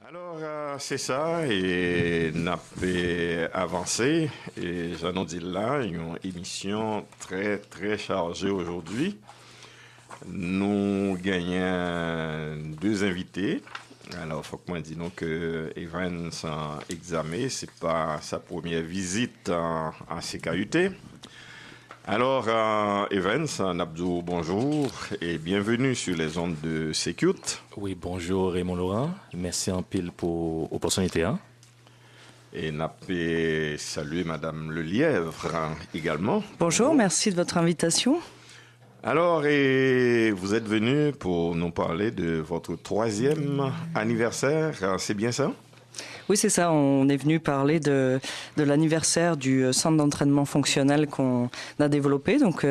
Alors, c'est ça, et n'a pas avancé, et j'en ai dit là, une émission très, très chargée aujourd'hui. Nous gagnons deux invités. Alors, il faut que moi dise donc que Evans en examen, c'est pas sa première visite en CKUT. Alors, Evans, Nabdou, bonjour et bienvenue sur les ondes de Sécute. Oui, bonjour Raymond Laurent. Merci en pile pour l'opportunité. Et n'a pas salué Madame Lelièvre également. Bonjour, merci de votre invitation. Alors, et vous êtes venu pour nous parler de votre 3e anniversaire, c'est bien ça? Oui, c'est ça. On est venu parler de l'anniversaire du centre d'entraînement fonctionnel qu'on a développé. Donc,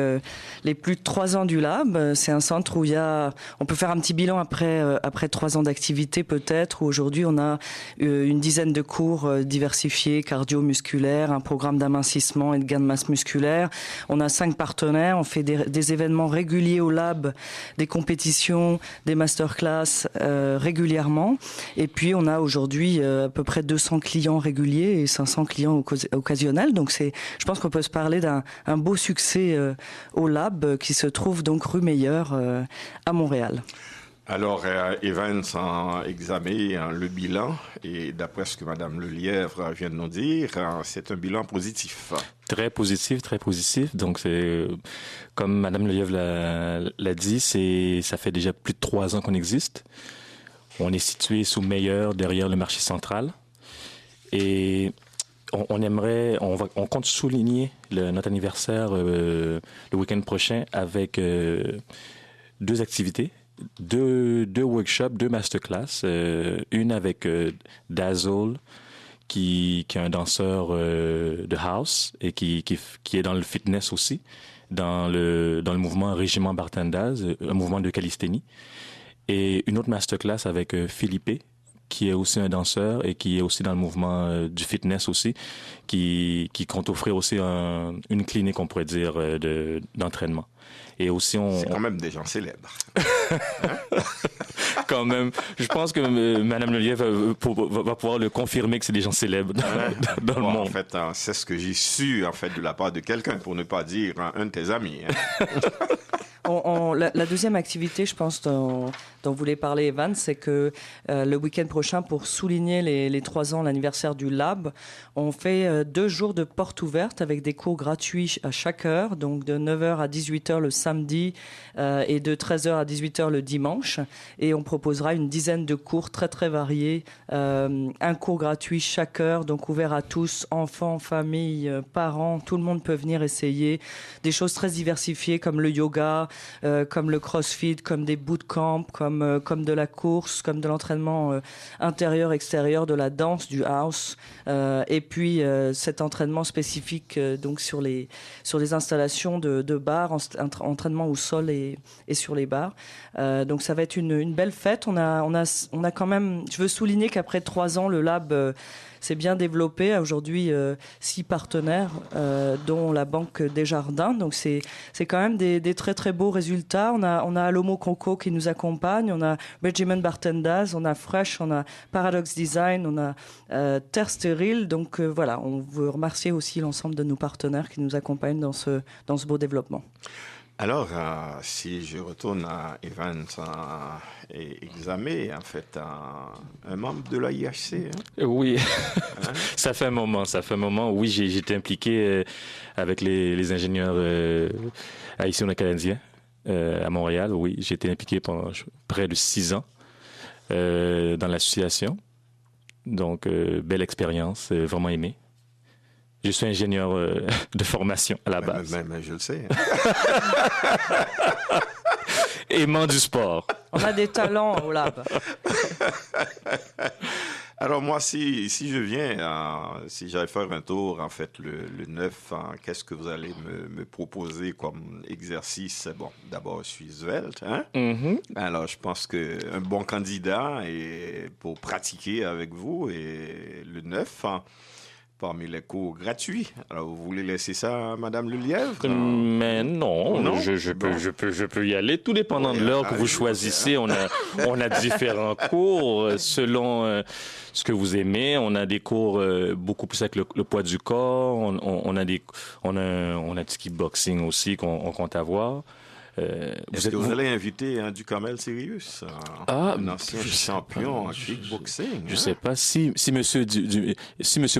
les plus de 3 ans du Lab, c'est un centre où on peut faire un petit bilan après 3 ans d'activité peut-être, où aujourd'hui on a une dizaine de cours diversifiés, cardio-musculaires, un programme d'amincissement et de gain de masse musculaire. On a 5 partenaires, on fait des événements réguliers au Lab, des compétitions, des masterclass régulièrement. Et puis, on a aujourd'hui à peu près 200 clients réguliers et 500 clients occasionnels. Donc je pense qu'on peut se parler d'un beau succès au Lab qui se trouve donc rue Meilleur à Montréal. Alors, Evans en examen le bilan, et d'après ce que Madame Lelièvre vient de nous dire, c'est un bilan positif. Très positif, très positif. Donc, c'est comme Madame Lelièvre l'a dit, ça fait déjà plus de 3 ans qu'on existe. On est situé sous Meilleur, derrière le marché central. Et on compte souligner notre anniversaire le week-end prochain avec 2 activités, 2 workshops, 2 masterclass. Une avec Dazzle, qui est un danseur de house et qui est dans le fitness aussi, dans le mouvement Régiment Bartendaz, un mouvement de calisthénie. Et une autre masterclass avec Philippe, qui est aussi un danseur et qui est aussi dans le mouvement du fitness aussi, qui compte offrir aussi une clinique, on pourrait dire, d'entraînement. Et aussi, c'est quand même des gens célèbres. Quand même. Je pense que Mme Lelièvre va pouvoir le confirmer que c'est des gens célèbres dans le monde. En fait, c'est ce que j'ai su en fait de la part de quelqu'un, pour ne pas dire un de tes amis. La deuxième activité, je pense, dont voulait parler Evan, c'est que le week-end prochain, pour souligner les 3 ans, l'anniversaire du Lab, on fait 2 jours de porte ouverte avec des cours gratuits à chaque heure, donc de 9h à 18h le samedi et de 13h à 18h le dimanche. Et on proposera une dizaine de cours très très variés, un cours gratuit chaque heure, donc ouvert à tous, enfants, familles, parents, tout le monde peut venir essayer des choses très diversifiées comme le yoga, comme le crossfit, comme des bootcamps, comme de la course, comme de l'entraînement intérieur, extérieur, de la danse, du house, et puis cet entraînement spécifique donc sur les installations de bars, entraînement au sol et sur les bars. Donc ça va être une belle fête. On a quand même, je veux souligner qu'après 3 ans, le Lab s'est bien développé. Aujourd'hui, 6 partenaires, dont la Banque Desjardins. Donc c'est quand même des très très beaux résultats. On a Alomo Conco qui nous accompagne, on a Regiment Bartendaz, on a Fresh, on a Paradox Design, on a Terre Stérile. Donc voilà, on veut remercier aussi l'ensemble de nos partenaires qui nous accompagnent dans ce beau développement. Alors, si je retourne à Evans examen, en fait, un membre de la IHC. Oui, hein? Ça fait un moment. Oui, j'ai été impliqué avec les ingénieurs haïtiens canadiens à Montréal. Oui, j'ai été impliqué pendant près de 6 ans dans l'association. Donc, belle expérience, vraiment aimé. Je suis ingénieur de formation à la base. Mais je le sais. Aimant du sport. On a des talents au Lab. Alors moi, si je viens, si j'allais faire un tour, en fait, le 9, qu'est-ce que vous allez me proposer comme exercice? Bon, d'abord, je suis svelte, hein? Mm-hmm. Alors, je pense qu'un bon candidat est pour pratiquer avec vous, et le 9, parmi les cours gratuits. Alors, vous voulez laisser ça à Madame Lelièvre? Mais non, Non? je peux y aller, tout dépendant de l'heure que vous choisissez. On a différents cours selon ce que vous aimez. On a des cours beaucoup plus avec le poids du corps. On a du kickboxing aussi qu'on compte avoir. Est-ce que vous allez inviter Duhamel Sirius, un ancien champion en kickboxing? Je sais pas si monsieur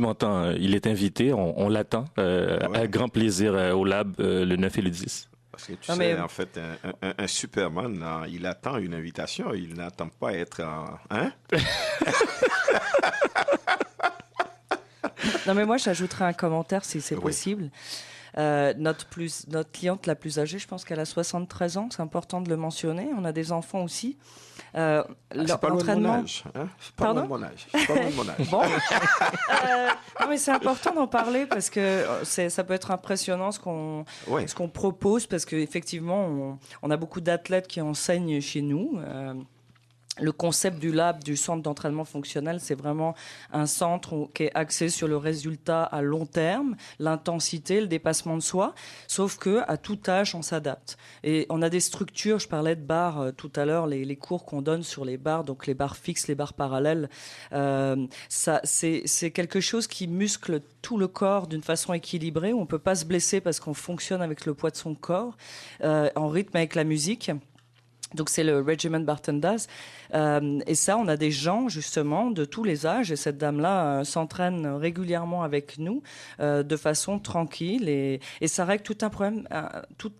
m'entend, il est invité, on l'attend avec grand plaisir au Lab le 9 et le 10. Parce que tu sais, en fait, un Superman, il attend une invitation, il n'attend pas être hein? Non, mais moi, j'ajouterais un commentaire si c'est possible. Notre cliente la plus âgée, je pense qu'elle a 73 ans, c'est important de le mentionner. On a des enfants aussi. C'est pas loin de mon âge. Hein? C'est pas loin de mon âge. Bon. Non, mais c'est important d'en parler parce que ça peut être impressionnant ce qu'on propose, parce qu'effectivement, on a beaucoup d'athlètes qui enseignent chez nous. Le concept du lab, du centre d'entraînement fonctionnel, c'est vraiment un centre qui est axé sur le résultat à long terme, l'intensité, le dépassement de soi, sauf que à tout âge, on s'adapte. Et on a des structures, je parlais de barres tout à l'heure, les cours qu'on donne sur les barres, donc les barres fixes, les barres parallèles, c'est quelque chose qui muscle tout le corps d'une façon équilibrée. On ne peut pas se blesser parce qu'on fonctionne avec le poids de son corps, en rythme avec la musique. Donc c'est le Regiment Bartendas. Et ça, on a des gens justement de tous les âges. Et cette dame-là s'entraîne régulièrement avec nous de façon tranquille. Et ça règle tous tes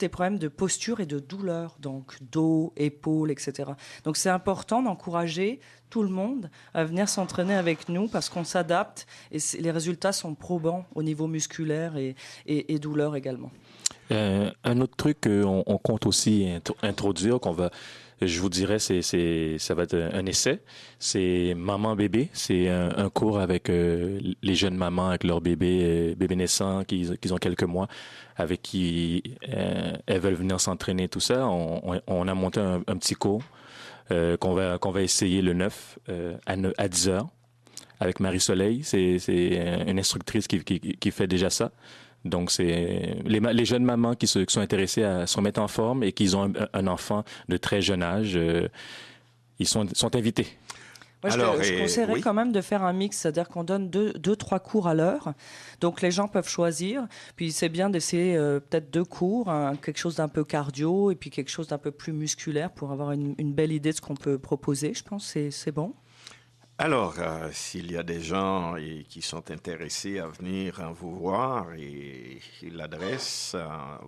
problèmes de posture et de douleur. Donc dos, épaules, etc. Donc c'est important d'encourager tout le monde à venir s'entraîner avec nous parce qu'on s'adapte. Et les résultats sont probants au niveau musculaire et douleur également. Un autre truc qu'on compte aussi introduire, je vous dirais, ça va être un essai. C'est maman-bébé. C'est un cours avec les jeunes mamans, avec leurs bébés naissants, qui ont quelques mois, avec qui elles veulent venir s'entraîner, tout ça. On a monté un petit cours qu'on va essayer le 9 à 10 heures avec Marie-Soleil. C'est une instructrice qui fait déjà ça. Donc, c'est les jeunes mamans qui sont intéressées à se remettre en forme et qui ont un enfant de très jeune âge, ils sont invités. Moi, je conseillerais quand même de faire un mix, c'est-à-dire qu'on donne 2-3 cours à l'heure. Donc, les gens peuvent choisir. Puis, c'est bien d'essayer peut-être 2 cours, quelque chose d'un peu cardio et puis quelque chose d'un peu plus musculaire pour avoir une belle idée de ce qu'on peut proposer. Je pense que c'est bon. Alors, s'il y a des gens qui sont intéressés à venir vous voir et l'adresse,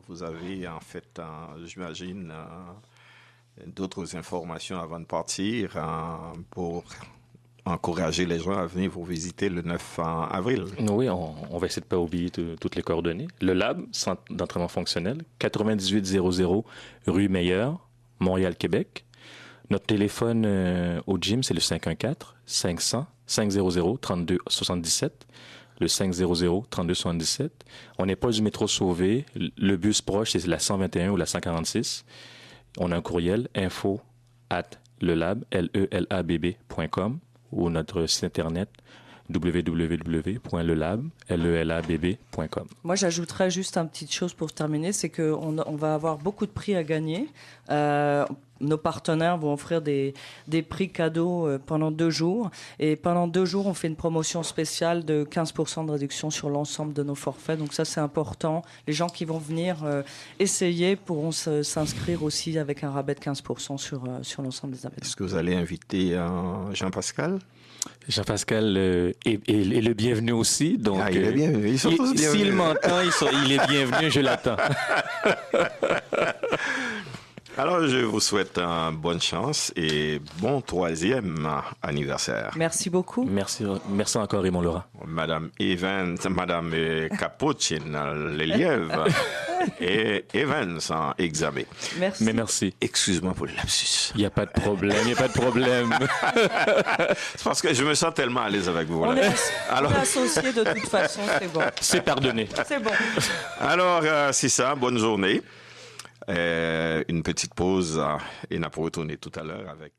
vous avez en fait, j'imagine, d'autres informations avant de partir pour encourager les gens à venir vous visiter le 9 avril. Oui, on va essayer de ne pas oublier toutes les coordonnées. Le Lab, Centre d'entraînement fonctionnel, 9800 rue Meilleur, Montréal, Québec. Notre téléphone au gym, c'est le 514-500-3277. Le 500-3277. On n'est pas du métro Sauvé. Le bus proche, c'est la 121 ou la 146. On a un courriel info@lelab.com ou notre site internet www.lelabb.com. Moi, j'ajouterais juste une petite chose pour terminer, c'est qu'on va avoir beaucoup de prix à gagner. Nos partenaires vont offrir des prix cadeaux pendant 2 jours. Et pendant 2 jours, on fait une promotion spéciale de 15% de réduction sur l'ensemble de nos forfaits. Donc ça, c'est important. Les gens qui vont venir essayer pourront s'inscrire aussi avec un rabais de 15% sur l'ensemble des événements. Est-ce que vous allez inviter Jean-Pascal? Jean-Pascal est le bienvenu aussi. Donc, il est bienvenu. Ils sont tous bienvenus. S'il m'entend, il est bienvenu, je l'attends. Alors, je vous souhaite bonne chance et bon 3e anniversaire. Merci beaucoup. Merci encore, Raymond Laurent. Madame Evans, Madame Capucine Lelièvre et Evans en examen. Merci. Mais merci. Excuse-moi pour le lapsus. Il n'y a pas de problème, C'est parce que je me sens tellement à l'aise avec vous. On est associés de toute façon, c'est bon. C'est pardonné. C'est bon. Alors, c'est ça, bonne journée. Une petite pause et on va retourner tout à l'heure avec...